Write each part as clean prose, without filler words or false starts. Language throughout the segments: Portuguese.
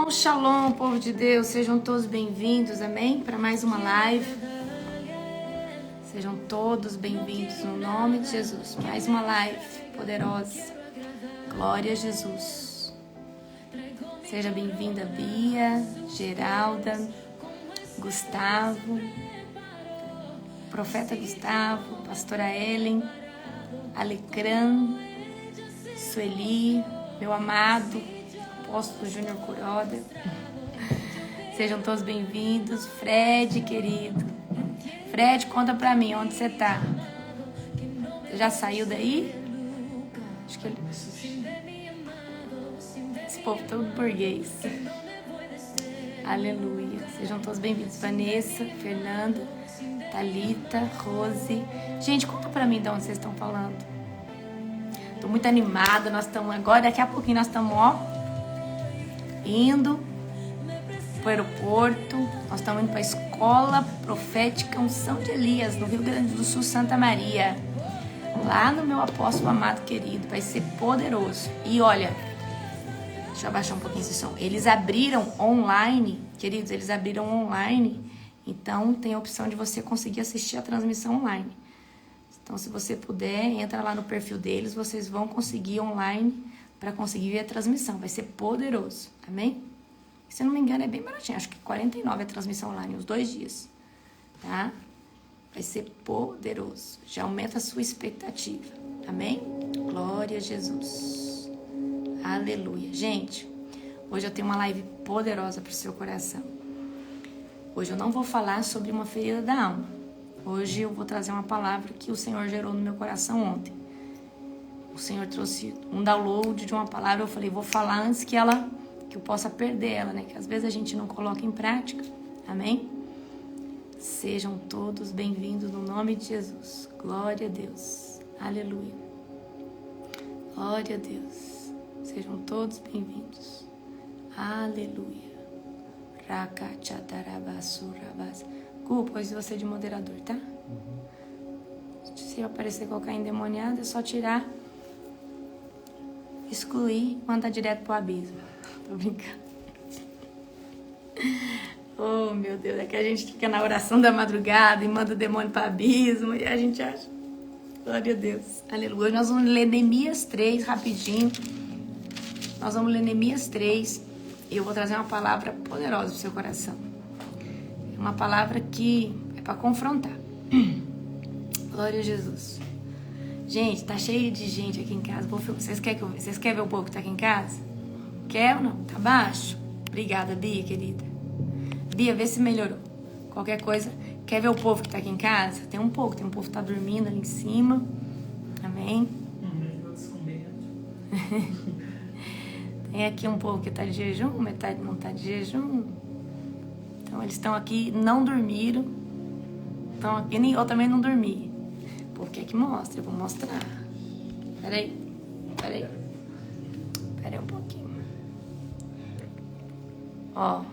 Shalom, shalom, povo de Deus, sejam todos bem-vindos, amém? Para mais uma live. Sejam todos bem-vindos no nome de Jesus. Mais uma live poderosa. Glória a Jesus. Seja bem-vinda, Bia, Geralda, Gustavo, Profeta Gustavo, Pastora Ellen, Alecrã, Sueli, meu amado Apóstolo Júnior Kuroda. Sejam todos bem-vindos. Fred, querido. Fred, conta pra mim onde você tá. Você já saiu daí? Acho que ele... Esse povo todo burguês. Aleluia. Sejam todos bem-vindos. Vanessa, Fernanda, Thalita, Rose. Gente, conta pra mim de onde vocês estão falando. Tô muito animada. Nós estamos agora, daqui a pouquinho nós estamos, indo pro aeroporto. Nós estamos indo para a Escola Profética Unção de Elias, no Rio Grande do Sul, Santa Maria. Lá no meu apóstolo amado querido. Vai ser poderoso. E olha, deixa eu abaixar um pouquinho esse som. Eles abriram online, queridos, eles abriram online. Então tem a opção de você conseguir assistir a transmissão online. Então se você puder, entra lá no perfil deles, vocês vão conseguir online para conseguir ver a transmissão. Vai ser poderoso. Amém? Se eu não me engano, é bem baratinho. Acho que 49 é a transmissão online, os 2 dias. Tá? Vai ser poderoso. Já aumenta a sua expectativa. Amém? Glória a Jesus. Aleluia. Gente, hoje eu tenho uma live poderosa para o seu coração. Hoje eu não vou falar sobre uma ferida da alma. Hoje eu vou trazer uma palavra que o Senhor gerou no meu coração ontem. O Senhor trouxe um download de uma palavra, eu falei, vou falar antes que eu possa perder ela, né? Que às vezes a gente não coloca em prática. Amém? Sejam todos bem-vindos no nome de Jesus. Glória a Deus. Aleluia. Glória a Deus. Sejam todos bem-vindos. Aleluia. Rakachatarabasurabas. Pois você é de moderador, tá? Se aparecer qualquer endemoniado, é só tirar, excluir, mandar direto pro abismo. Tô brincando. Oh, meu Deus, é que a gente fica na oração da madrugada e manda o demônio pro abismo e a gente acha. Glória a Deus. Aleluia. Nós vamos ler Neemias 3 rapidinho. Nós vamos ler Neemias 3 e eu vou trazer uma palavra poderosa pro seu coração. É uma palavra que é para confrontar. Glória a Jesus. Gente, tá cheio de gente aqui em casa. Vocês querem ver o povo que tá aqui em casa? Quer ou não? Tá baixo? Obrigada, Bia, querida. Bia, vê se melhorou. Qualquer coisa. Quer ver o povo que tá aqui em casa? Tem um povo que tá dormindo ali em cima. Amém? Tem aqui um povo que tá de jejum, metade não tá de jejum. Então eles estão aqui, não dormiram. Estão aqui, nem eu também não dormi. O povo quer que mostre, eu vou mostrar. Peraí um pouquinho. Ó,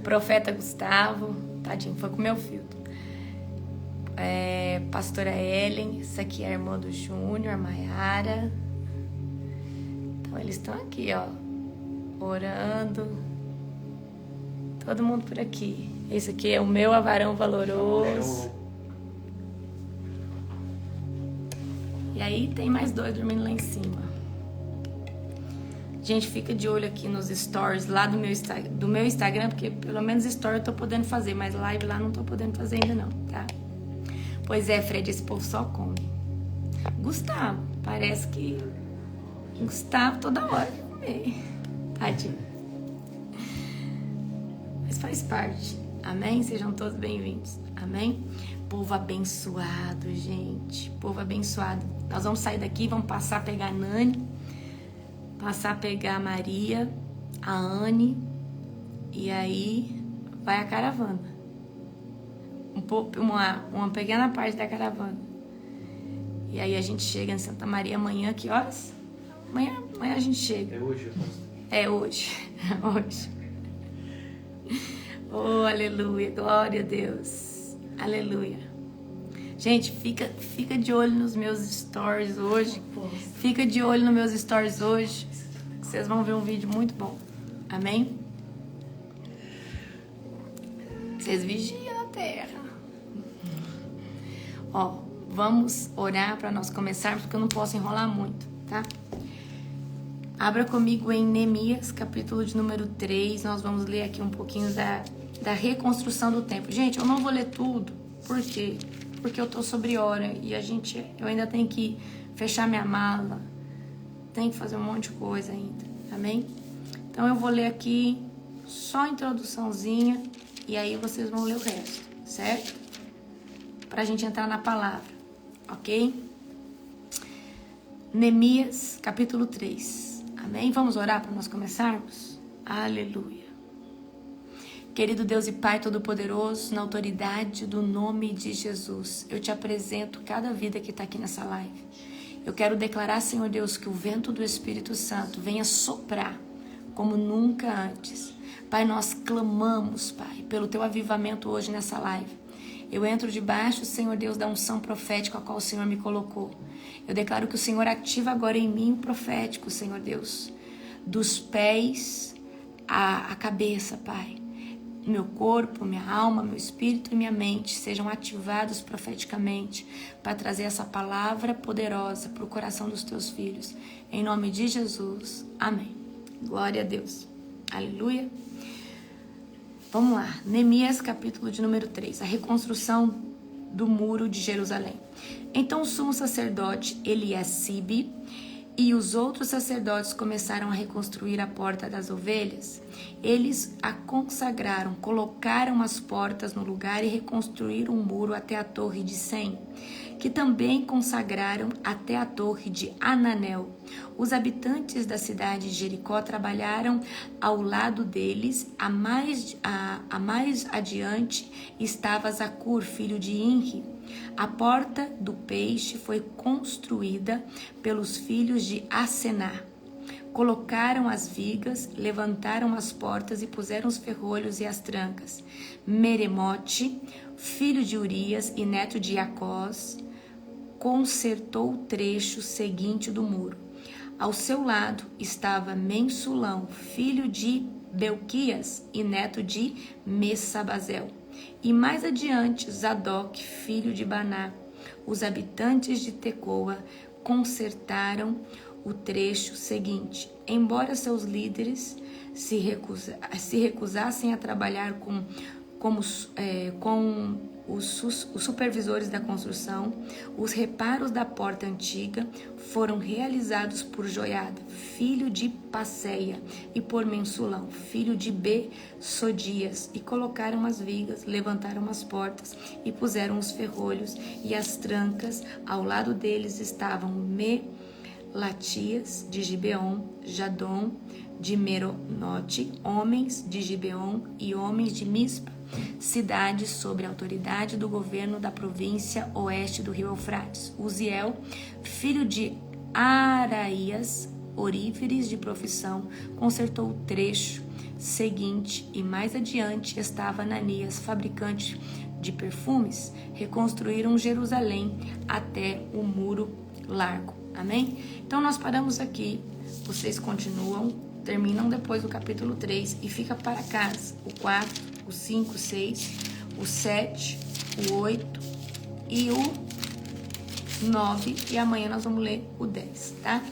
Profeta Gustavo, tadinho, foi com o meu filtro. Pastora Ellen, essa aqui é a irmã do Júnior, a Maiara. Então eles estão aqui, ó, orando. Todo mundo por aqui. Esse aqui é o meu avarão valoroso. E aí tem mais 2 dormindo lá em cima. Gente, fica de olho aqui nos stories lá do meu Instagram, porque pelo menos story eu tô podendo fazer, mas live lá não tô podendo fazer ainda não, tá? Pois é, Fred, esse povo só come. Gustavo, parece que Gustavo toda hora quer comer. Tadinho. Mas faz parte. Amém? Sejam todos bem-vindos. Amém? Povo abençoado, gente. Povo abençoado. Nós vamos sair daqui, vamos passar a pegar a Nani, passar a pegar a Maria, a Anne, e aí vai a caravana. Uma pequena parte da caravana. E aí a gente chega em Santa Maria amanhã, que horas? Amanhã a gente chega. É hoje, É hoje. Hoje. Oh, aleluia. Glória a Deus. Aleluia. Gente, fica de olho nos meus stories hoje. Fica de olho nos meus stories hoje. Vocês vão ver um vídeo muito bom. Amém? Vocês vigiam a terra. Ó, vamos orar para nós começarmos, porque eu não posso enrolar muito, tá? Abra comigo em Neemias, capítulo de número 3. Nós vamos ler aqui um pouquinho da reconstrução do templo. Gente, eu não vou ler tudo. Por quê? Porque eu tô sobre hora e eu ainda tenho que fechar minha mala. Tenho que fazer um monte de coisa ainda. Amém? Então eu vou ler aqui só a introduçãozinha e aí vocês vão ler o resto, certo? Pra gente entrar na palavra, ok? Neemias, capítulo 3. Amém? Vamos orar para nós começarmos? Aleluia. Querido Deus e Pai Todo-Poderoso, na autoridade do nome de Jesus, eu te apresento cada vida que está aqui nessa live. Eu quero declarar, Senhor Deus, que o vento do Espírito Santo venha soprar como nunca antes. Pai, nós clamamos, Pai, pelo teu avivamento hoje nessa live. Eu entro debaixo, Senhor Deus, da unção profética a qual o Senhor me colocou. Eu declaro que o Senhor ativa agora em mim o profético, Senhor Deus, dos pés à cabeça, Pai. Meu corpo, minha alma, meu espírito e minha mente sejam ativados profeticamente para trazer essa palavra poderosa para o coração dos teus filhos. Em nome de Jesus. Amém. Glória a Deus. Aleluia. Vamos lá. Neemias, capítulo de número 3. A reconstrução do muro de Jerusalém. Então o sumo sacerdote Eliasibe e os outros sacerdotes começaram a reconstruir a porta das ovelhas. Eles a consagraram, colocaram as portas no lugar e reconstruíram um muro até a torre de Sem, que também consagraram até a torre de Ananel. Os habitantes da cidade de Jericó trabalharam ao lado deles. A mais adiante estava Zacur, filho de Inri. A porta do peixe foi construída pelos filhos de Asená. Colocaram as vigas, levantaram as portas e puseram os ferrolhos e as trancas. Meremote, filho de Urias e neto de Jacós, consertou o trecho seguinte do muro. Ao seu lado estava Mensulão, filho de Belquias e neto de Messabazel. E mais adiante, Zadok, filho de Baná. Os habitantes de Tecoa consertaram o trecho seguinte. Embora seus líderes se recusassem a trabalhar com os supervisores da construção, os reparos da porta antiga foram realizados por Joiada, filho de Passeia, e por Mensulão, filho de Sodias, e colocaram as vigas, levantaram as portas e puseram os ferrolhos e as trancas. Ao lado deles estavam Melatias de Gibeon, Jadom de Meronote, homens de Gibeon e homens de Mispa, cidade sob a autoridade do governo da província oeste do rio Eufrates. Uziel, filho de Araías, oríferes de profissão, consertou o trecho seguinte, e mais adiante estava Ananias, fabricante de perfumes. Reconstruíram Jerusalém até o muro largo. Amém? Então nós paramos aqui, vocês continuam, terminam depois do capítulo 3 e fica para casa o 4, o 5, o 6, o 7, o 8 e o 9, e amanhã nós vamos ler o 10, tá?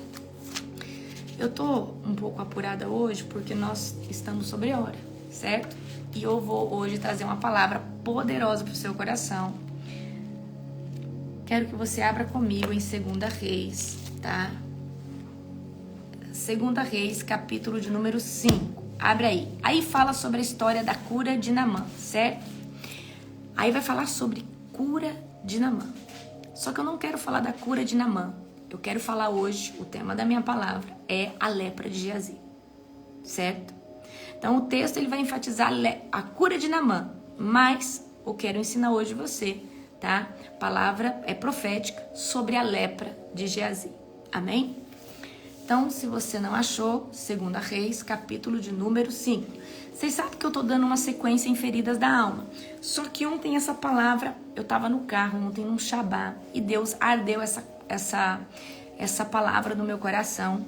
Eu tô um pouco apurada hoje porque nós estamos sobre a hora, certo? E eu vou hoje trazer uma palavra poderosa para o seu coração. Quero que você abra comigo em 2 Reis, tá? 2 Reis, capítulo de número 5. Abre aí. Aí fala sobre a história da cura de Naamã, certo? Aí vai falar sobre cura de Naamã. Só que eu não quero falar da cura de Naamã. Eu quero falar hoje, o tema da minha palavra é a lepra de Geazi, certo? Então o texto ele vai enfatizar a cura de Naamã, mas eu quero ensinar hoje você, tá? A palavra é profética sobre a lepra de Geazi. Amém? Então, se você não achou, 2 Reis, capítulo de número 5. Vocês sabem que eu tô dando uma sequência em feridas da alma. Só que ontem essa palavra, eu tava no carro, ontem num Shabá, e Deus ardeu essa palavra no meu coração.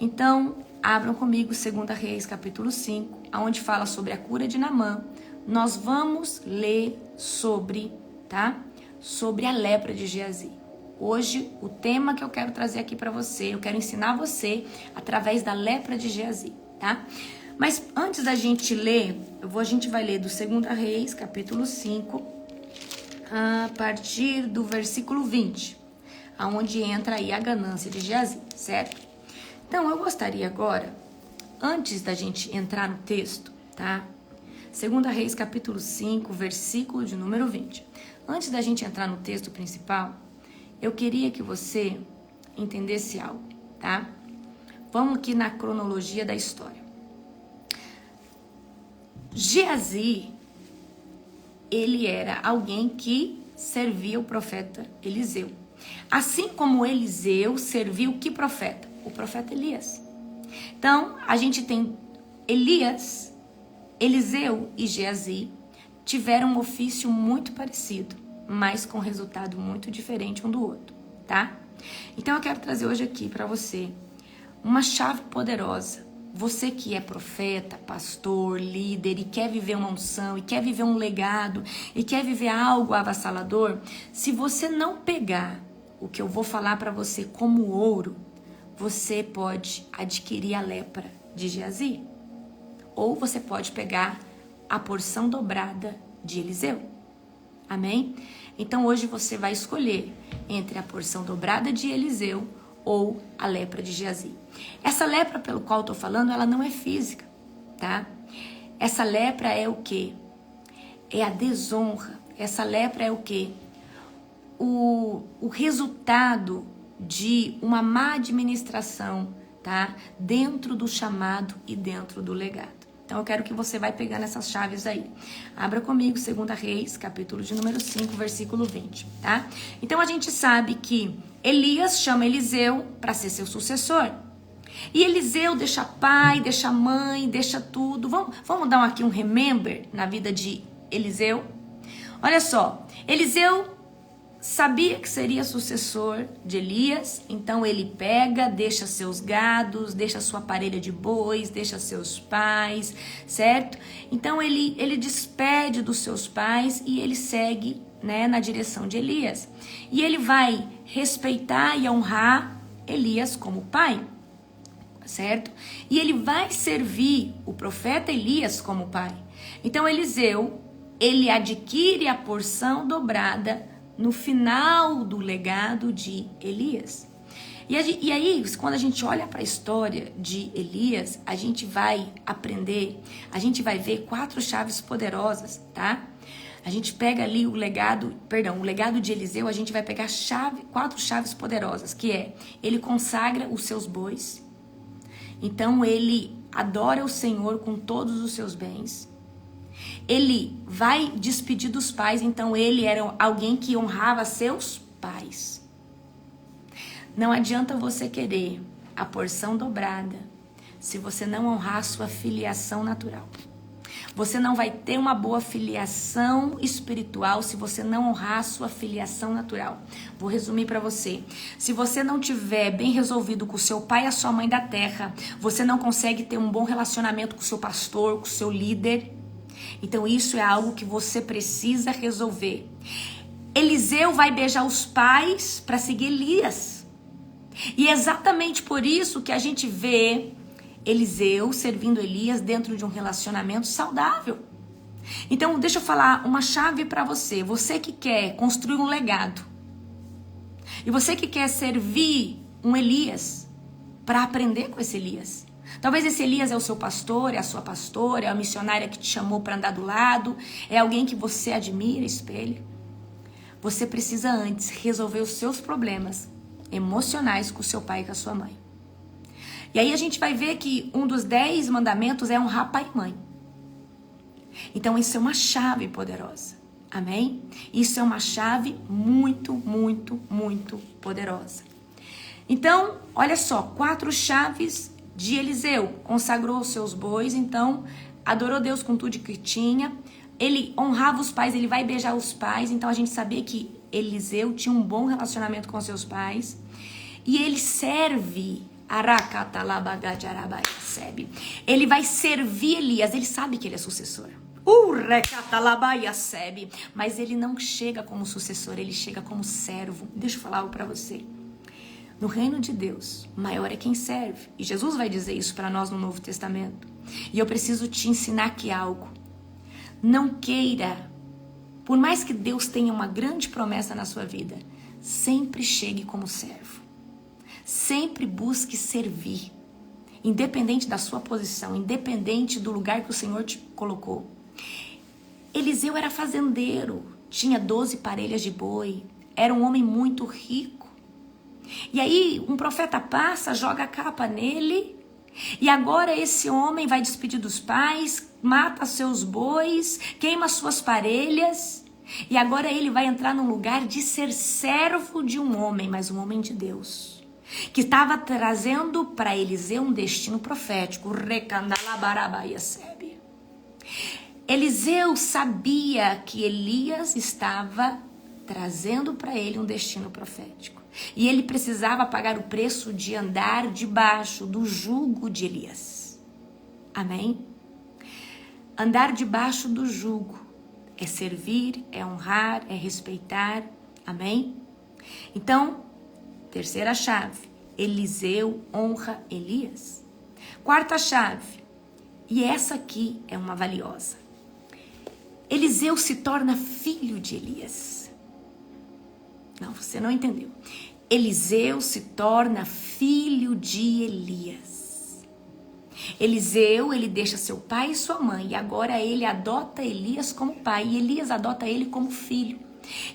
Então, abram comigo 2 Reis, capítulo 5, onde fala sobre a cura de Naamã, nós vamos ler sobre, tá? Sobre a lepra de Geazi. Hoje, o tema que eu quero trazer aqui para você, eu quero ensinar você através da lepra de Geazi, tá? Mas antes da gente ler, a gente vai ler do 2 Reis, capítulo 5, a partir do versículo 20, aonde entra aí a ganância de Geazi, certo? Então, eu gostaria agora, antes da gente entrar no texto, tá? 2 Reis, capítulo 5, versículo de número 20. Antes da gente entrar no texto principal, eu queria que você entendesse algo, tá? Vamos aqui na cronologia da história. Geazi, ele era alguém que servia o profeta Eliseu. Assim como Eliseu serviu que profeta? O profeta Elias. Então, a gente tem Elias, Eliseu e Geazi tiveram um ofício muito parecido, mas com resultado muito diferente um do outro, tá? Então eu quero trazer hoje aqui para você uma chave poderosa. Você que é profeta, pastor, líder e quer viver uma unção, e quer viver um legado, e quer viver algo avassalador, se você não pegar o que eu vou falar para você como ouro, você pode adquirir a lepra de Geazi. Ou você pode pegar a porção dobrada de Eliseu. Amém? Então hoje você vai escolher entre a porção dobrada de Eliseu ou a lepra de Geazi. Essa lepra pelo qual eu tô falando, ela não é física, tá? Essa lepra é o quê? É a desonra. Essa lepra é o quê? O resultado de uma má administração, tá? Dentro do chamado e dentro do legado. Então eu quero que você vai pegando essas chaves aí. Abra comigo 2 Reis, capítulo de número 5, versículo 20, tá? Então a gente sabe que Elias chama Eliseu para ser seu sucessor. E Eliseu deixa pai, deixa mãe, deixa tudo. Vamos dar aqui um remember na vida de Eliseu? Olha só, Eliseu sabia que seria sucessor de Elias, então ele pega, deixa seus gados, deixa sua parelha de bois, deixa seus pais, certo? Então ele despede dos seus pais e ele segue, né, na direção de Elias. E ele vai respeitar e honrar Elias como pai, certo? E ele vai servir o profeta Elias como pai. Então Eliseu, ele adquire a porção dobrada no final do legado de Elias. E aí, quando a gente olha para a história de Elias, a gente vai aprender, a gente vai ver 4 chaves poderosas, tá? A gente pega ali o legado de Eliseu, a gente vai pegar 4 chaves poderosas, que é, ele consagra os seus bois, então ele adora o Senhor com todos os seus bens. Ele vai despedir dos pais, então ele era alguém que honrava seus pais. Não adianta você querer a porção dobrada se você não honrar a sua filiação natural. Você não vai ter uma boa filiação espiritual se você não honrar a sua filiação natural. Vou resumir para você. Se você não tiver bem resolvido com o seu pai e a sua mãe da terra, você não consegue ter um bom relacionamento com o seu pastor, com o seu líder. Então isso é algo que você precisa resolver. Eliseu vai beijar os pais para seguir Elias. E é exatamente por isso que a gente vê Eliseu servindo Elias dentro de um relacionamento saudável. Então deixa eu falar uma chave para você. Você que quer construir um legado. E você que quer servir um Elias para aprender com esse Elias. Talvez esse Elias é o seu pastor, é a sua pastora, é a missionária que te chamou para andar do lado, é alguém que você admira, espelha. Você precisa antes resolver os seus problemas emocionais com o seu pai e com a sua mãe. E aí a gente vai ver que um dos 10 mandamentos é honrar pai e mãe. Então isso é uma chave poderosa. Amém? Isso é uma chave muito, muito, muito poderosa. Então, olha só, 4 chaves de Eliseu. Consagrou os seus bois, então adorou Deus com tudo que tinha. Ele honrava os pais, ele vai beijar os pais. Então a gente sabia que Eliseu tinha um bom relacionamento com seus pais. E ele serve, ele vai servir Elias, ele sabe que ele é sucessor. Mas ele não chega como sucessor, ele chega como servo. Deixa eu falar algo para você. No reino de Deus, maior é quem serve. E Jesus vai dizer isso para nós no Novo Testamento. E eu preciso te ensinar aqui algo. Não queira, por mais que Deus tenha uma grande promessa na sua vida, sempre chegue como servo. Sempre busque servir. Independente da sua posição, independente do lugar que o Senhor te colocou. Eliseu era fazendeiro, tinha 12 parelhas de boi, era um homem muito rico. E aí um profeta passa, joga a capa nele, e agora esse homem vai despedir dos pais, mata seus bois, queima suas parelhas, e agora ele vai entrar num lugar de ser servo de um homem, mas um homem de Deus, que estava trazendo para Eliseu um destino profético. Eliseu sabia que Elias estava trazendo para ele um destino profético. E ele precisava pagar o preço de andar debaixo do jugo de Elias. Amém? Andar debaixo do jugo é servir, é honrar, é respeitar. Amém? Então, terceira chave, Eliseu honra Elias. Quarta chave, e essa aqui é uma valiosa. Eliseu se torna filho de Elias. Não, você não entendeu. Eliseu se torna filho de Elias. Eliseu, ele deixa seu pai e sua mãe, e agora ele adota Elias como pai, e Elias adota ele como filho.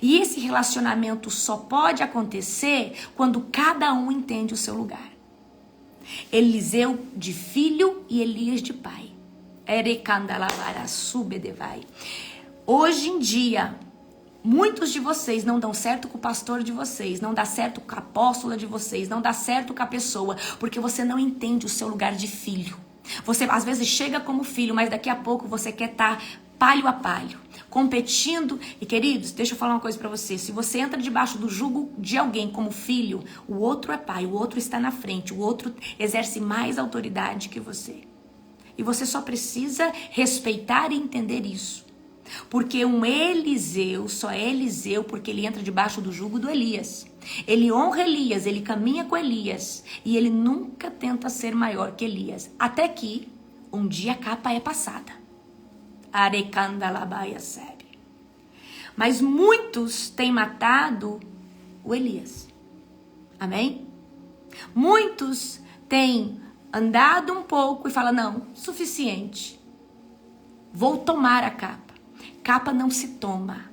E esse relacionamento só pode acontecer quando cada um entende o seu lugar. Eliseu de filho e Elias de pai. Hoje em dia, muitos de vocês não dão certo com o pastor de vocês, não dá certo com a apóstola de vocês, não dá certo com a pessoa, porque você não entende o seu lugar de filho. Você às vezes chega como filho, mas daqui a pouco você quer estar palho a palho, competindo. E queridos, deixa eu falar uma coisa pra você. Se você entra debaixo do jugo de alguém como filho, o outro é pai, o outro está na frente, o outro exerce mais autoridade que você. E você só precisa respeitar e entender isso. Porque um Eliseu só é Eliseu porque ele entra debaixo do jugo do Elias. Ele honra Elias, ele caminha com Elias. E ele nunca tenta ser maior que Elias. Até que um dia a capa é passada. Mas muitos têm matado o Elias. Amém? Muitos têm andado um pouco e falam, não, suficiente. Vou tomar a capa. Capa não se toma.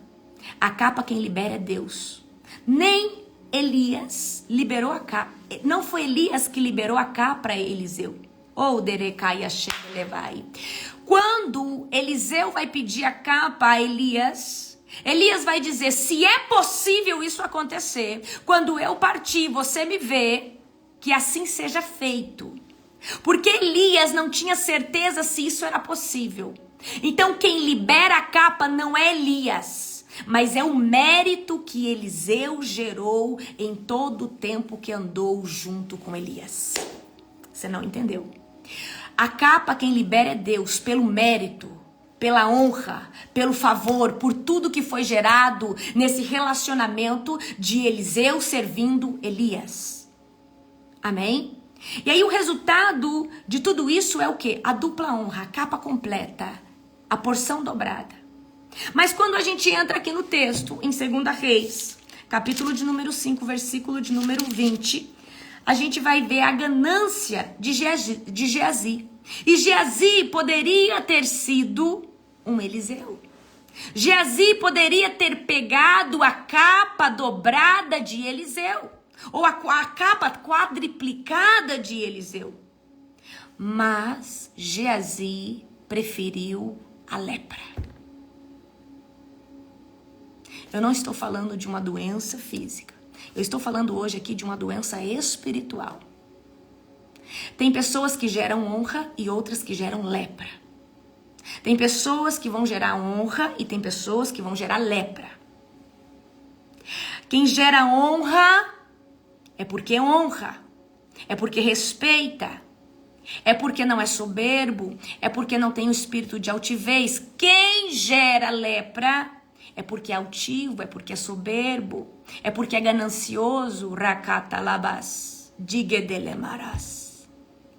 A capa quem libera é Deus. Nem Elias liberou a capa. Não foi Elias que liberou a capa para Eliseu. Ou Derecaia Levai. Quando Eliseu vai pedir a capa a Elias, Elias vai dizer, se é possível isso acontecer, quando eu partir, você me vê, que assim seja feito. Porque Elias não tinha certeza se isso era possível. Então quem libera a capa não é Elias, mas é o mérito que Eliseu gerou em todo o tempo que andou junto com Elias. Você não entendeu? A capa quem libera é Deus, pelo mérito, pela honra, pelo favor, por tudo que foi gerado nesse relacionamento de Eliseu servindo Elias. Amém? E aí o resultado de tudo isso é o quê? A dupla honra, a capa completa, a porção dobrada. Mas quando a gente entra aqui no texto, em 2 Reis, capítulo de número 5, versículo de número 20, a gente vai ver a ganância de Geazi. E Geazi poderia ter sido um Eliseu. Geazi poderia ter pegado a capa dobrada de Eliseu. Ou a capa quadriplicada de Eliseu. Mas Geazi preferiu a lepra. Eu não estou falando de uma doença física. Eu estou falando hoje aqui de uma doença espiritual. Tem pessoas que geram honra e outras que geram lepra. Tem pessoas que vão gerar honra e tem pessoas que vão gerar lepra. Quem gera honra é porque honra, é porque respeita. é porque não é soberbo, é porque não tem o espírito de altivez. Quem gera lepra é porque é altivo, é porque é soberbo, é porque é ganancioso. Rakatalabas, digedelemarás.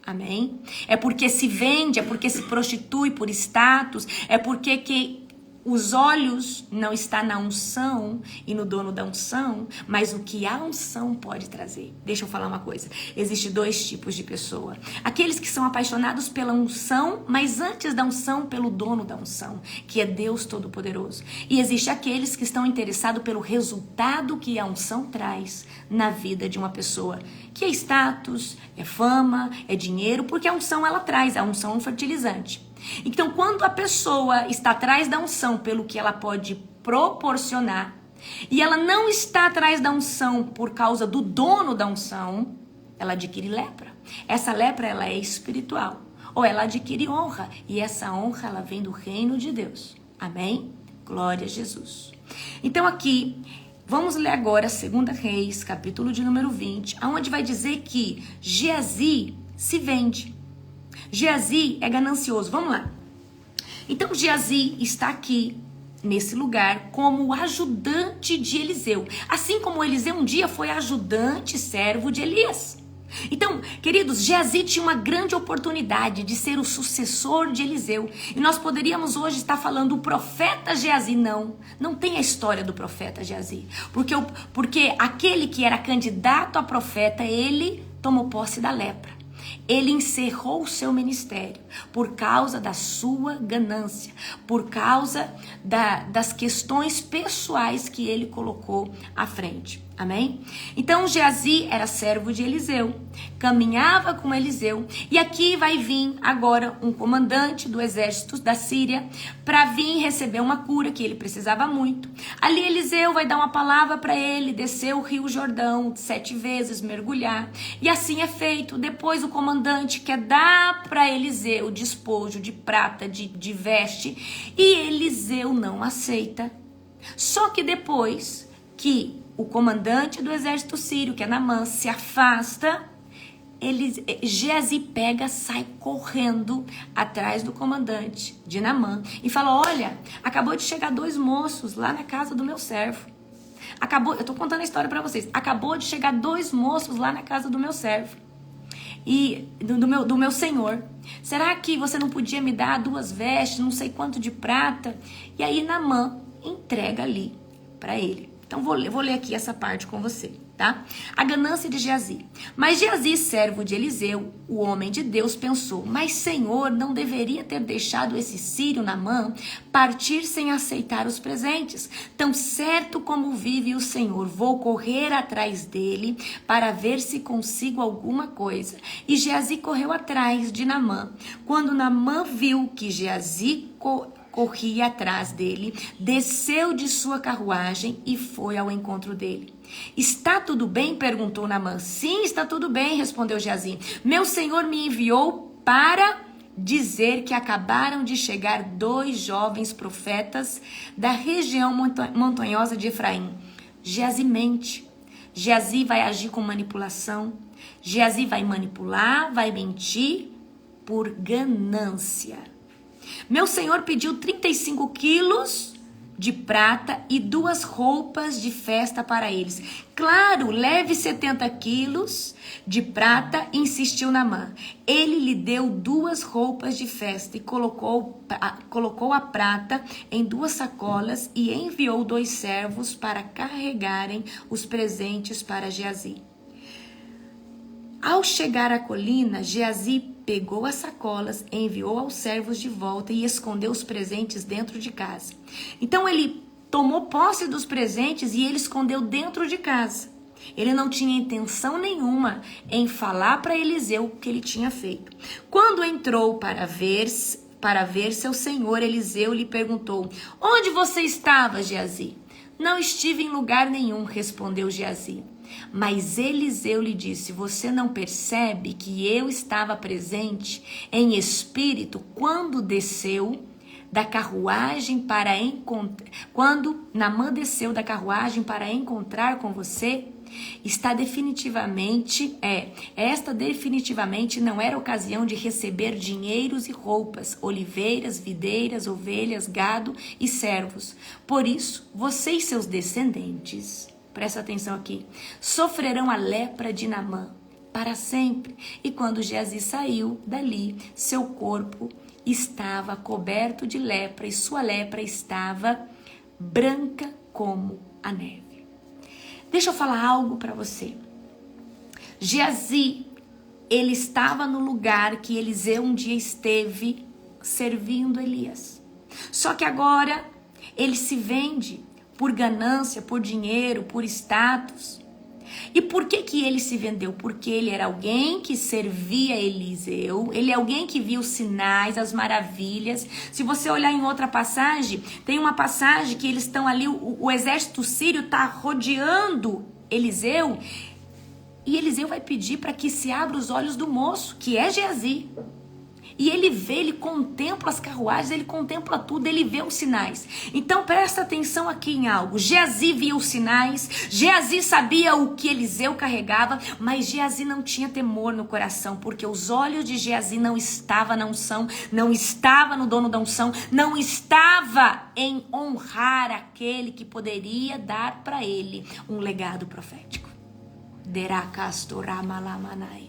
Amém? É porque se vende, é porque se prostitui por status, é porque os olhos não estão na unção e no dono da unção, mas o que a unção pode trazer. Deixa eu falar uma coisa. Existem dois tipos de pessoa. Aqueles que são apaixonados pela unção, mas antes da unção, pelo dono da unção, que é Deus Todo-Poderoso. E existe aqueles que estão interessados pelo resultado que a unção traz na vida de uma pessoa, que é status, é fama, é dinheiro, porque a unção ela traz, a unção é um fertilizante. Então, quando a pessoa está atrás da unção pelo que ela pode proporcionar, e ela não está atrás da unção por causa do dono da unção, ela adquire lepra. Essa lepra ela é espiritual, ou ela adquire honra, e essa honra ela vem do reino de Deus. Amém? Glória a Jesus. Então aqui, vamos ler agora 2 Reis, capítulo de número 20, onde vai dizer que Geazi se vende. Geazi é ganancioso. Vamos lá. Então, Geazi está aqui, nesse lugar, como ajudante de Eliseu. Assim como Eliseu um dia foi ajudante, servo de Elias. Então, queridos, Geazi tinha uma grande oportunidade de ser o sucessor de Eliseu. E nós poderíamos hoje estar falando do profeta Geazi. Não tem a história do profeta Geazi. Porque aquele que era candidato a profeta, ele tomou posse da lepra. Ele encerrou o seu ministério por causa da sua ganância, por causa das questões pessoais que ele colocou à frente. Amém? Então, Geazi era servo de Eliseu, caminhava com Eliseu, e aqui vai vir agora um comandante do exército da Síria para vir receber uma cura que ele precisava muito. Ali Eliseu vai dar uma palavra para ele, descer o rio Jordão 7 vezes, mergulhar, e assim é feito. Depois o comandante quer dar para Eliseu despojo de prata, de veste, e Eliseu não aceita. Só que depois que o comandante do exército sírio, que é Naamã, se afasta, Geazi pega, sai correndo atrás do comandante de Naamã e fala: olha, acabou de chegar 2 moços lá na casa do meu servo. Eu tô contando a história para vocês. Acabou de chegar 2 moços lá na casa do meu servo. E do meu senhor. Será que você não podia me dar 2 vestes, não sei quanto de prata? E aí Naamã entrega ali para ele. Então vou ler aqui essa parte com você, tá? A ganância de Geazi. Mas Geazi, servo de Eliseu, o homem de Deus, pensou: mas Senhor, não deveria ter deixado esse sírio Naamã partir sem aceitar os presentes. Tão certo como vive o Senhor, vou correr atrás dele para ver se consigo alguma coisa. E Geazi correu atrás de Naamã. Quando Naamã viu que Geazi corria atrás dele, desceu de sua carruagem e foi ao encontro dele. Está tudo bem? Perguntou Naamã. Sim, está tudo bem, respondeu Geazi. Meu senhor me enviou para dizer que acabaram de chegar 2 jovens profetas da região montanhosa de Efraim. Geazi mente. Geazi vai agir com manipulação. Geazi vai manipular, vai mentir por ganância. Meu senhor pediu 35 quilos de prata e 2 roupas de festa para eles. Claro, leve 70 quilos de prata, insistiu Naamã. Ele lhe deu 2 roupas de festa e colocou a prata em 2 sacolas e enviou 2 servos para carregarem os presentes para Geazi. Ao chegar à colina, Geazi pegou as sacolas, enviou aos servos de volta e escondeu os presentes dentro de casa. Então ele tomou posse dos presentes e ele escondeu dentro de casa. Ele não tinha intenção nenhuma em falar para Eliseu o que ele tinha feito. Quando entrou para ver seu senhor, Eliseu lhe perguntou: onde você estava, Geazi? Não estive em lugar nenhum, respondeu Geazi. Mas Eliseu lhe disse: você não percebe que eu estava presente em espírito quando desceu da carruagem quando Naamã desceu da carruagem para encontrar com você? esta definitivamente não era ocasião de receber dinheiros e roupas, oliveiras, videiras, ovelhas, gado e servos. Por isso, você e seus descendentes, presta atenção aqui, sofrerão a lepra de Naamã para sempre. E quando Geazi saiu dali, seu corpo estava coberto de lepra e sua lepra estava branca como a neve. Deixa eu falar algo para você. Geazi, ele estava no lugar que Eliseu um dia esteve servindo Elias. Só que agora ele se vende por ganância, por dinheiro, por status. E por que ele se vendeu? Porque ele era alguém que servia Eliseu, ele é alguém que viu os sinais, as maravilhas. Se você olhar em outra passagem, tem uma passagem que eles estão ali, o exército sírio está rodeando Eliseu, e Eliseu vai pedir para que se abra os olhos do moço, que é Geazi. E ele vê, ele contempla as carruagens, ele contempla tudo, ele vê os sinais. Então presta atenção aqui em algo. Geazi via os sinais, Geazi sabia o que Eliseu carregava, mas Geazi não tinha temor no coração, porque os olhos de Geazi não estavam na unção, não estava no dono da unção, não estava em honrar aquele que poderia dar para ele um legado profético. Derakastoramalamanae.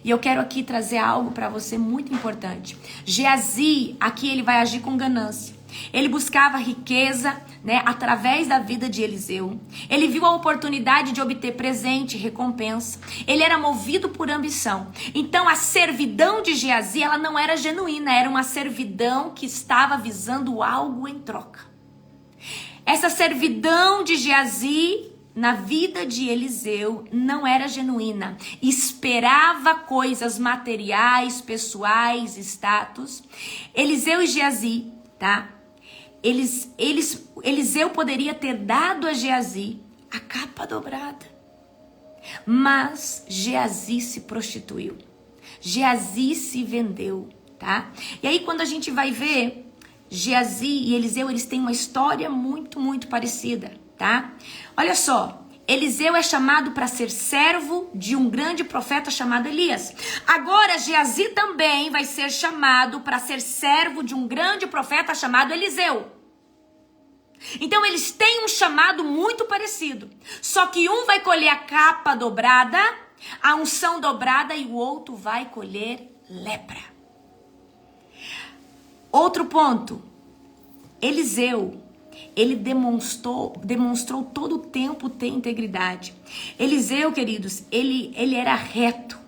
E eu quero aqui trazer algo para você muito importante. Geazi, aqui ele vai agir com ganância. Ele buscava riqueza, né, através da vida de Eliseu. Ele viu a oportunidade de obter presente, recompensa. Ele era movido por ambição. Então a servidão de Geazi, ela não era genuína, era uma servidão que estava visando algo em troca. Essa servidão de Geazi na vida de Eliseu não era genuína, esperava coisas materiais, pessoais, status. Eliseu e Geazi, tá? Eliseu poderia ter dado a Geazi a capa dobrada, mas Geazi se prostituiu, Geazi se vendeu, tá? E aí quando a gente vai ver, Geazi e Eliseu, eles têm uma história muito, muito parecida, tá? Olha só, Eliseu é chamado para ser servo de um grande profeta chamado Elias. Agora Geazi também vai ser chamado para ser servo de um grande profeta chamado Eliseu. Então eles têm um chamado muito parecido. Só que um vai colher a capa dobrada, a unção dobrada, e o outro vai colher lepra. Outro ponto, Eliseu, ele demonstrou todo o tempo ter integridade. Eliseu, queridos, ele era reto.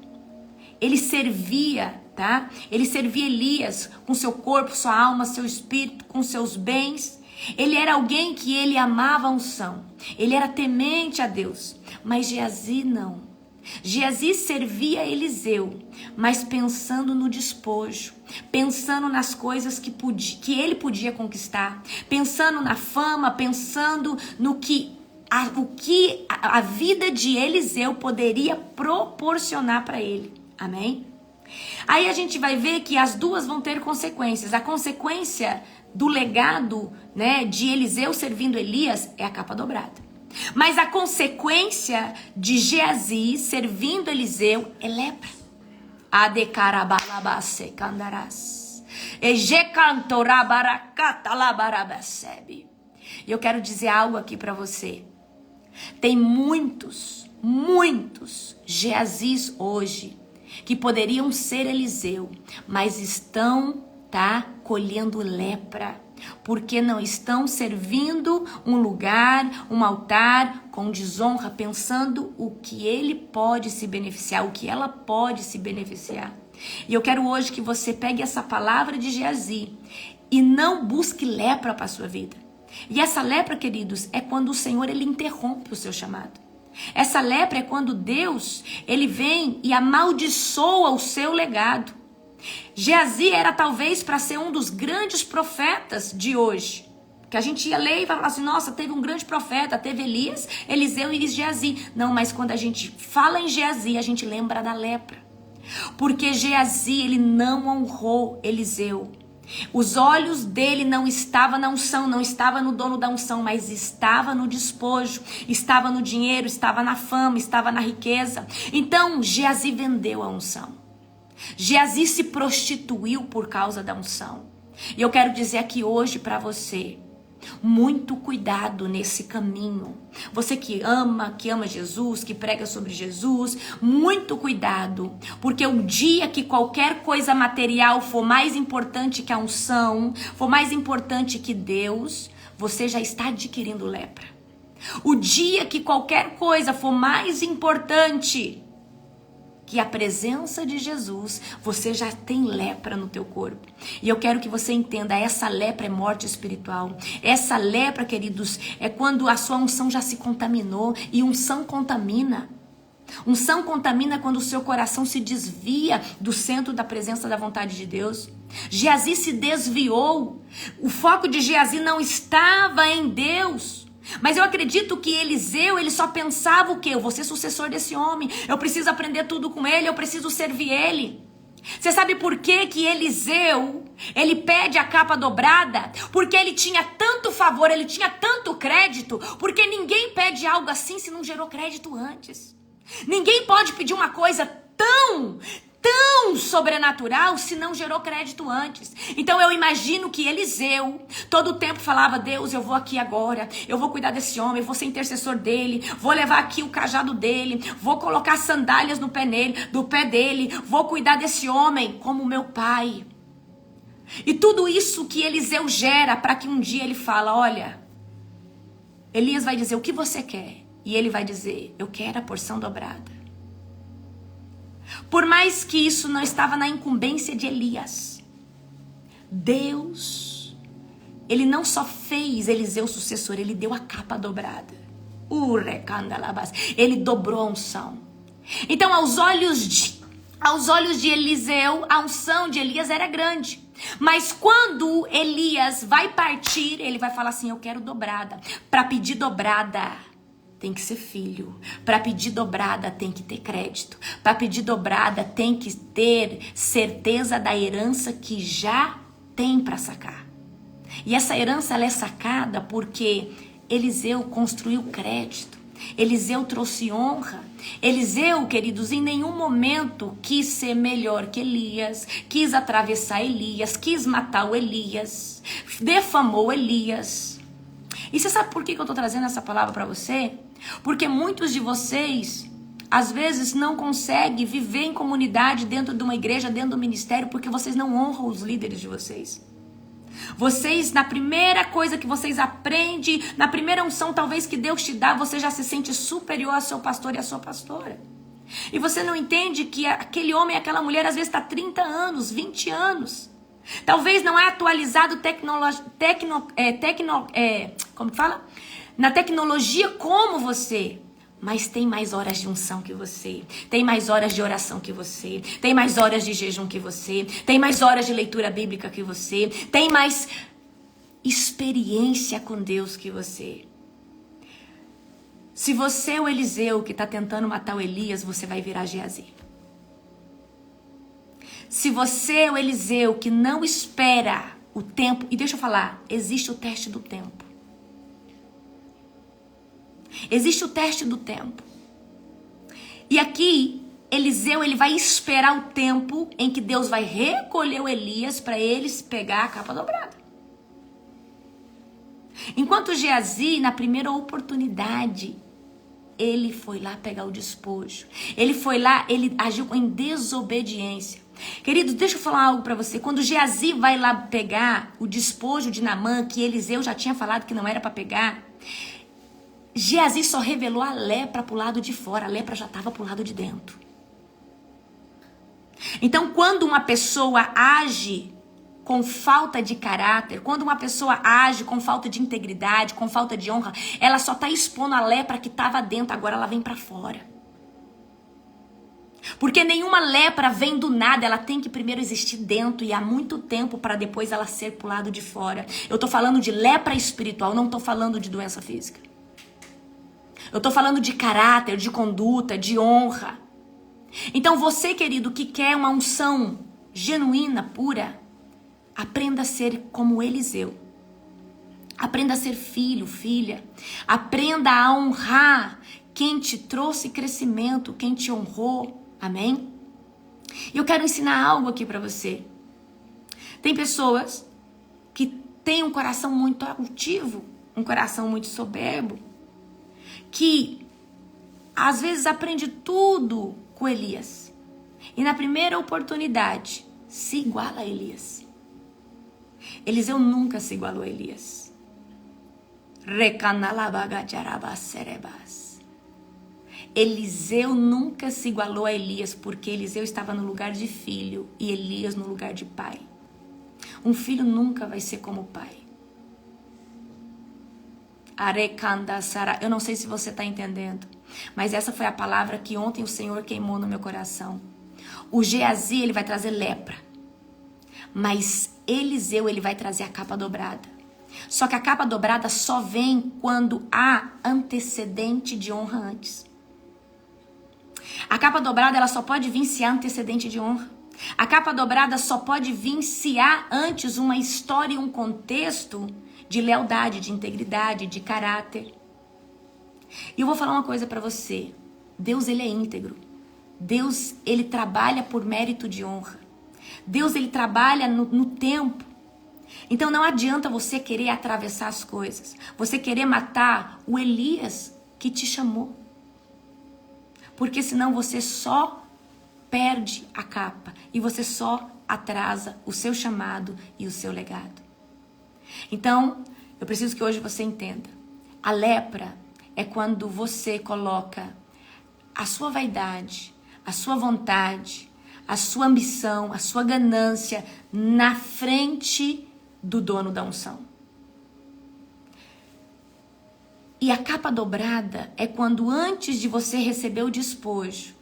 Ele servia, tá? Ele servia Elias com seu corpo, sua alma, seu espírito, com seus bens. Ele era alguém que ele amava a unção. Ele era temente a Deus. Mas Geazi não. Geazi servia Eliseu, mas pensando no despojo, pensando nas coisas que ele podia conquistar, pensando na fama, pensando no que a vida de Eliseu poderia proporcionar para ele. Amém? Aí a gente vai ver que as duas vão ter consequências. A consequência do legado, né, de Eliseu servindo Elias é a capa dobrada. Mas a consequência de Geazi servindo Eliseu é lepra. E eu quero dizer algo aqui para você. Tem muitos Geazis hoje que poderiam ser Eliseu, mas estão, tá, colhendo lepra. Porque não estão servindo um lugar, um altar com desonra, pensando o que ele pode se beneficiar, o que ela pode se beneficiar. E eu quero hoje que você pegue essa palavra de Geazi e não busque lepra para a sua vida. E essa lepra, queridos, é quando o Senhor ele interrompe o seu chamado. Essa lepra é quando Deus ele vem e amaldiçoa o seu legado. Geazi era talvez para ser um dos grandes profetas de hoje. Que a gente ia ler e vai falar assim, nossa, teve um grande profeta, teve Elias, Eliseu e Geazi. Não, mas quando a gente fala em Geazi, a gente lembra da lepra. Porque Geazi, ele não honrou Eliseu. Os olhos dele não estavam na unção, não estava no dono da unção, mas estava no despojo, estava no dinheiro, estava na fama, estava na riqueza. Então Geazi vendeu a unção. Geazi se prostituiu por causa da unção. E eu quero dizer aqui hoje para você, muito cuidado nesse caminho. Você que ama Jesus, que prega sobre Jesus, muito cuidado, porque o dia que qualquer coisa material for mais importante que a unção, for mais importante que Deus, você já está adquirindo lepra. O dia que qualquer coisa for mais importante que a presença de Jesus, você já tem lepra no teu corpo. E eu quero que você entenda, essa lepra é morte espiritual. Essa lepra, queridos, é quando a sua unção já se contaminou. E unção contamina. Unção contamina quando o seu coração se desvia do centro da presença da vontade de Deus. Geazi se desviou. O foco de Geazi não estava em Deus. Mas eu acredito que Eliseu, ele só pensava o quê? Eu vou ser sucessor desse homem, eu preciso aprender tudo com ele, eu preciso servir ele. Você sabe por que que Eliseu, ele pede a capa dobrada? Porque ele tinha tanto favor, ele tinha tanto crédito, porque ninguém pede algo assim se não gerou crédito antes. Ninguém pode pedir uma coisa tão sobrenatural se não gerou crédito antes. Então eu imagino que Eliseu todo o tempo falava: Deus, eu vou aqui agora, eu vou cuidar desse homem, eu vou ser intercessor dele, vou levar aqui o cajado dele, vou colocar sandálias no do pé dele, vou cuidar desse homem como meu pai. E tudo isso que Eliseu gera para que um dia ele fala: olha, Elias vai dizer: o que você quer? E ele vai dizer: eu quero a porção dobrada. Por mais que isso não estava na incumbência de Elias, Deus, ele não só fez Eliseu sucessor, ele deu a capa dobrada. Ele dobrou a unção. Então, aos olhos de Eliseu, a unção de Elias era grande. Mas quando Elias vai partir, ele vai falar assim: eu quero dobrada. Para pedir dobrada, tem que ser filho. Para pedir dobrada, tem que ter crédito. Para pedir dobrada, tem que ter certeza da herança que já tem para sacar. E essa herança, ela é sacada porque Eliseu construiu crédito. Eliseu trouxe honra. Eliseu, queridos, em nenhum momento quis ser melhor que Elias, quis atravessar Elias, quis matar o Elias, defamou Elias. E você sabe por que eu estou trazendo essa palavra para você? Porque muitos de vocês, às vezes, não conseguem viver em comunidade dentro de uma igreja, dentro do ministério, porque vocês não honram os líderes de vocês. Vocês, na primeira coisa que vocês aprendem, na primeira unção talvez que Deus te dá, você já se sente superior ao seu pastor e à sua pastora. E você não entende que aquele homem, aquela mulher, às vezes está 30 anos, 20 anos. Talvez não é atualizado como que fala? Na tecnologia como você, mas tem mais horas de unção que você, tem mais horas de oração que você, tem mais horas de jejum que você, tem mais horas de leitura bíblica que você, tem mais experiência com Deus que você. Se você é o Eliseu que está tentando matar o Elias, você vai virar Geazi. Se você é o Eliseu que não espera o tempo, e deixa eu falar, existe o teste do tempo. Existe o teste do tempo. E aqui, Eliseu, ele vai esperar o tempo em que Deus vai recolher o Elias para eles pegar a capa dobrada. Enquanto Geazi, na primeira oportunidade, ele foi lá pegar o despojo. Ele foi lá, ele agiu em desobediência. Querido, deixa eu falar algo para você. Quando Geazi vai lá pegar o despojo de Naamã, que Eliseu já tinha falado que não era para pegar, Geazi só revelou a lepra pro lado de fora. A lepra já estava pro lado de dentro. Então, quando uma pessoa age com falta de caráter, quando uma pessoa age com falta de integridade, com falta de honra, ela só está expondo a lepra que estava dentro, agora ela vem para fora. Porque nenhuma lepra vem do nada, ela tem que primeiro existir dentro e há muito tempo para depois ela ser pro lado de fora. Eu tô falando de lepra espiritual, não tô falando de doença física. Eu tô falando de caráter, de conduta, de honra. Então você, querido, que quer uma unção genuína, pura, Aprenda a ser como Eliseu. Aprenda a ser filho, filha. Aprenda a honrar quem te trouxe crescimento, quem te honrou. Amém? E eu quero ensinar algo aqui para você. Tem pessoas que têm um coração muito altivo, um coração muito soberbo, que às vezes aprende tudo com Elias. E na primeira oportunidade se iguala a Elias. Eliseu nunca se igualou a Elias. Eliseu nunca se igualou a Elias, porque Eliseu estava no lugar de filho e Elias no lugar de pai. Um filho nunca vai ser como o pai. Eu não sei se você está entendendo, mas essa foi a palavra que ontem o Senhor queimou no meu coração. O Geazi, ele vai trazer lepra, mas Eliseu, ele vai trazer a capa dobrada. Só que a capa dobrada só vem quando há antecedente de honra antes. A capa dobrada, ela só pode vir se há antecedente de honra. A capa dobrada só pode vir se há antes uma história e um contexto de lealdade, de integridade, de caráter. E eu vou falar uma coisa para você. Deus, ele é íntegro. Deus, ele trabalha por mérito de honra. Deus, ele trabalha no tempo. Então não adianta você querer atravessar as coisas. Você querer matar o Elias que te chamou. Porque senão você só perde a capa. E você só atrasa o seu chamado e o seu legado. Então, eu preciso que hoje você entenda. A lepra é quando você coloca a sua vaidade, a sua vontade, a sua ambição, a sua ganância na frente do dono da unção. E a capa dobrada é quando antes de você receber o despojo,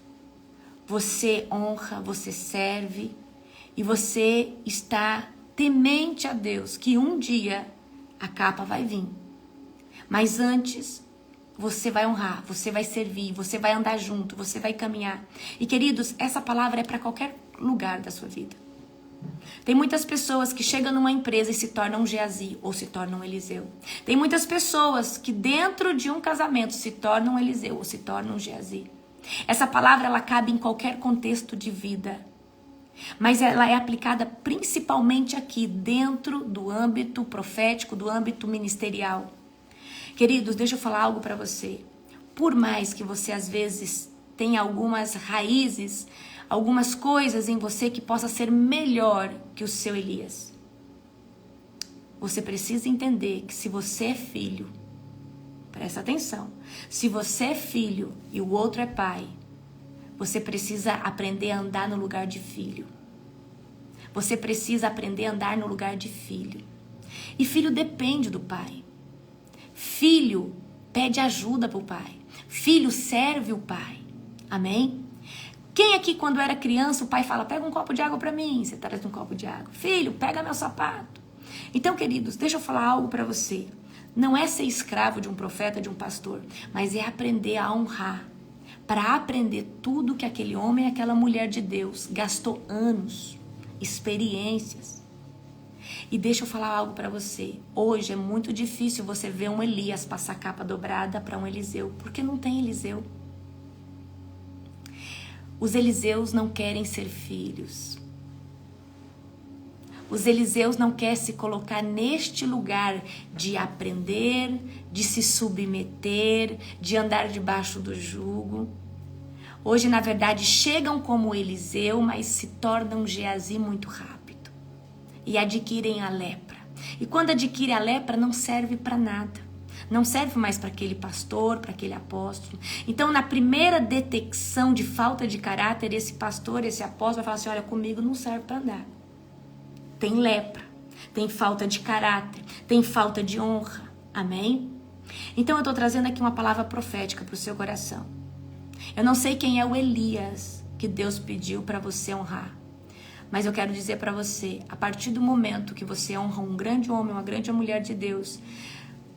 você honra, você serve e você está temente a Deus que um dia a capa vai vir. Mas antes, você vai honrar, você vai servir, você vai andar junto, você vai caminhar. E queridos, essa palavra é para qualquer lugar da sua vida. Tem muitas pessoas que chegam numa empresa e se tornam Geazi ou se tornam Eliseu. Tem muitas pessoas que dentro de um casamento se tornam Eliseu ou se tornam Geazi. Essa palavra, ela cabe em qualquer contexto de vida. Mas ela é aplicada principalmente aqui, dentro do âmbito profético, do âmbito ministerial. Queridos, deixa eu falar algo para você. Por mais que você às vezes tenha algumas raízes, algumas coisas em você que possa ser melhor que o seu Elias, você precisa entender que se você é filho, presta atenção, se você é filho e o outro é pai, você precisa aprender a andar no lugar de filho. Você precisa aprender a andar no lugar de filho. E filho depende do pai. Filho pede ajuda para o pai. Filho serve o pai. Amém? Quem aqui quando era criança o pai fala, pega um copo de água para mim, você traz um copo de água. Filho, pega meu sapato. Então, queridos, deixa eu falar algo para você. Não é ser escravo de um profeta, de um pastor, mas é aprender a honrar. Para aprender tudo que aquele homem e aquela mulher de Deus gastou anos, experiências. E deixa eu falar algo para você. Hoje é muito difícil você ver um Elias passar capa dobrada para um Eliseu, porque não tem Eliseu. Os Eliseus não querem ser filhos. Os Eliseus não querem se colocar neste lugar de aprender, de se submeter, de andar debaixo do jugo. Hoje, na verdade, chegam como Eliseu, mas se tornam Geazi muito rápido. E adquirem a lepra. E quando adquire a lepra, não serve para nada. Não serve mais para aquele pastor, para aquele apóstolo. Então, na primeira detecção de falta de caráter, esse pastor, esse apóstolo vai falar assim, olha, comigo não serve para andar. Tem lepra, tem falta de caráter, tem falta de honra. Amém? Então, eu estou trazendo aqui uma palavra profética para o seu coração. Eu não sei quem é o Elias que Deus pediu para você honrar. Mas eu quero dizer para você, a partir do momento que você honra um grande homem, uma grande mulher de Deus,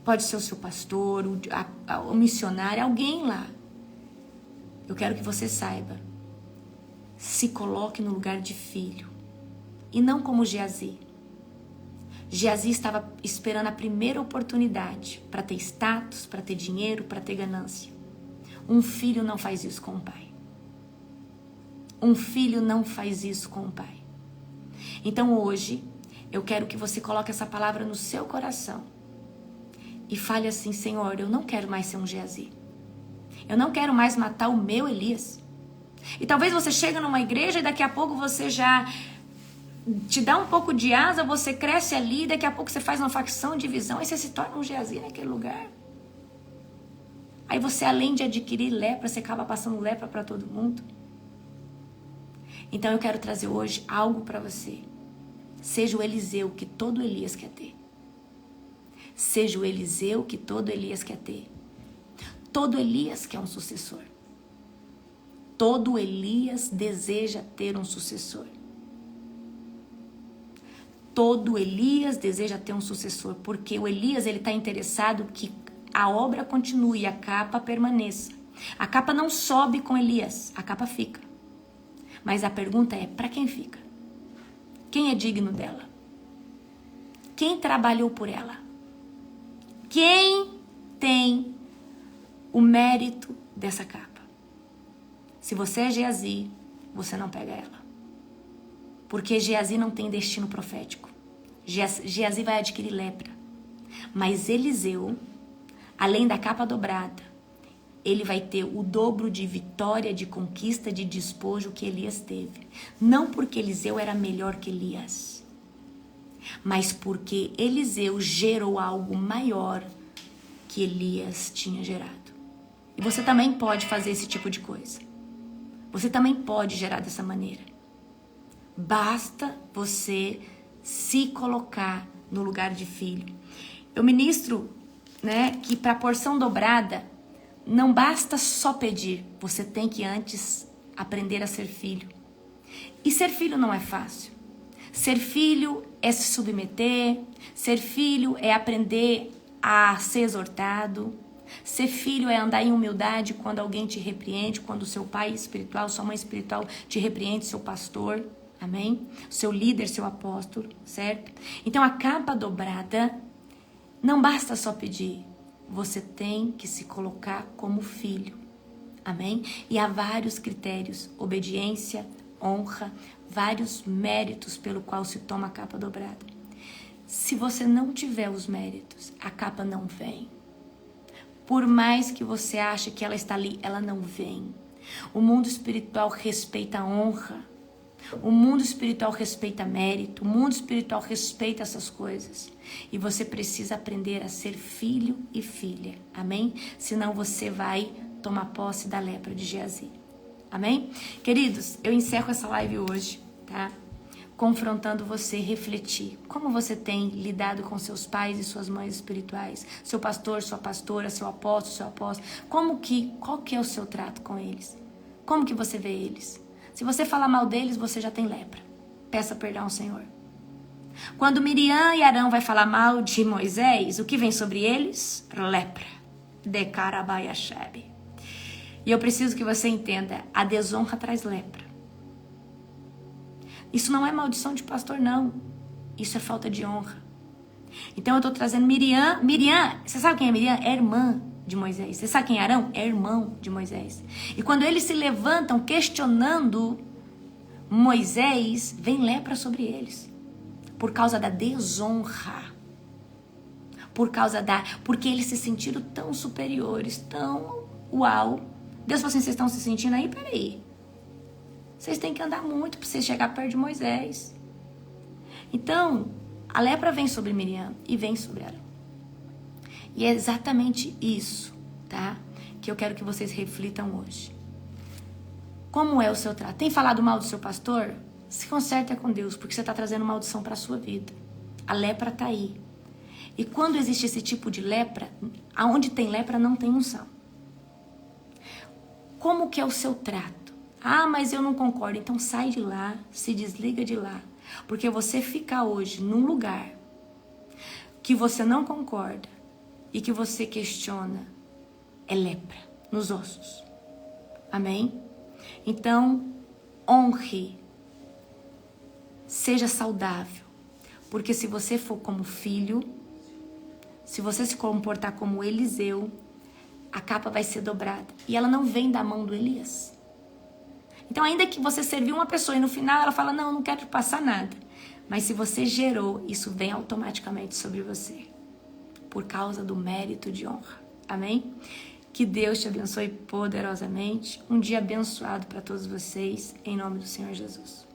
pode ser o seu pastor, o missionário, alguém lá. Eu quero que você saiba, se coloque no lugar de filho. E não como Geazi. Geazi estava esperando a primeira oportunidade para ter status, para ter dinheiro, para ter ganância. Um filho não faz isso com o pai. Um filho não faz isso com o pai. Então hoje, eu quero que você coloque essa palavra no seu coração e fale assim: Senhor, eu não quero mais ser um Geazi. Eu não quero mais matar o meu Elias. E talvez você chegue numa igreja e daqui a pouco você já te dá um pouco de asa, você cresce ali, daqui a pouco você faz uma facção, divisão, e você se torna um Geazi naquele lugar. Aí você, além de adquirir lepra, você acaba passando lepra para todo mundo. Então eu quero trazer hoje algo para você. Seja o Eliseu que todo Elias quer ter. Seja o Eliseu que todo Elias quer ter. Todo Elias quer um sucessor. Todo Elias deseja ter um sucessor. Todo Elias deseja ter um sucessor, porque o Elias ele está interessado que a obra continue e a capa permaneça. A capa não sobe com Elias, a capa fica. Mas a pergunta é, para quem fica? Quem é digno dela? Quem trabalhou por ela? Quem tem o mérito dessa capa? Se você é Geazi, você não pega ela. Porque Geazi não tem destino profético. Geazi vai adquirir lepra. Mas Eliseu, além da capa dobrada, ele vai ter o dobro de vitória, de conquista, de despojo que Elias teve. Não porque Eliseu era melhor que Elias, mas porque Eliseu gerou algo maior que Elias tinha gerado. E você também pode fazer esse tipo de coisa. Você também pode gerar dessa maneira. Basta você se colocar no lugar de filho. Eu ministro, que para a porção dobrada, não basta só pedir. Você tem que antes aprender a ser filho. E ser filho não é fácil. Ser filho é se submeter. Ser filho é aprender a ser exortado. Ser filho é andar em humildade quando alguém te repreende, quando o seu pai espiritual, sua mãe espiritual te repreende, seu pastor. Amém? Seu líder, seu apóstolo, certo? Então a capa dobrada, não basta só pedir. Você tem que se colocar como filho. Amém? E há vários critérios. Obediência, honra, vários méritos pelo qual se toma a capa dobrada. Se você não tiver os méritos, a capa não vem. Por mais que você ache que ela está ali, ela não vem. O mundo espiritual respeita a honra. O mundo espiritual respeita mérito, o mundo espiritual respeita essas coisas. E você precisa aprender a ser filho e filha, amém? Senão você vai tomar posse da lepra de Geazi, amém? Queridos, eu encerro essa live hoje, tá? Confrontando você a refletir. Como você tem lidado com seus pais e suas mães espirituais? Seu pastor, sua pastora, seu apóstolo, seu apóstolo. Qual que é o seu trato com eles? Como que você vê eles? Se você falar mal deles, você já tem lepra. Peça perdão ao Senhor. Quando Miriam e Arão vai falar mal de Moisés, o que vem sobre eles? Lepra. De Karabaiasheb. E eu preciso que você entenda, a desonra traz lepra. Isso não é maldição de pastor, não. Isso é falta de honra. Então eu estou trazendo Miriam. Miriam, você sabe quem é Miriam? É irmã de Moisés. Você sabe quem é Arão? É irmão de Moisés. E quando eles se levantam questionando Moisés, vem lepra sobre eles. Por causa da desonra. Porque eles se sentiram tão superiores, tão uau. Deus falou assim, vocês estão se sentindo aí? Peraí. Vocês têm que andar muito para vocês chegar perto de Moisés. Então, a lepra vem sobre Miriam e vem sobre Arão. E é exatamente isso, tá? Que eu quero que vocês reflitam hoje. Como é o seu trato? Tem falado mal do seu pastor? Se conserta com Deus, porque você está trazendo maldição para a sua vida. A lepra está aí. E quando existe esse tipo de lepra, aonde tem lepra não tem unção. Como que é o seu trato? Ah, mas eu não concordo. Então sai de lá, se desliga de lá. Porque você ficar hoje num lugar que você não concorda e que você questiona, é lepra nos ossos. Amém? Então, honre. Seja saudável. Porque se você for como filho, se você se comportar como Eliseu, a capa vai ser dobrada. E ela não vem da mão do Elias. Então, ainda que você serviu uma pessoa e no final ela fala, não quero passar nada. Mas se você gerou, isso vem automaticamente sobre você. Por causa do mérito de honra. Amém? Que Deus te abençoe poderosamente. Um dia abençoado para todos vocês. Em nome do Senhor Jesus.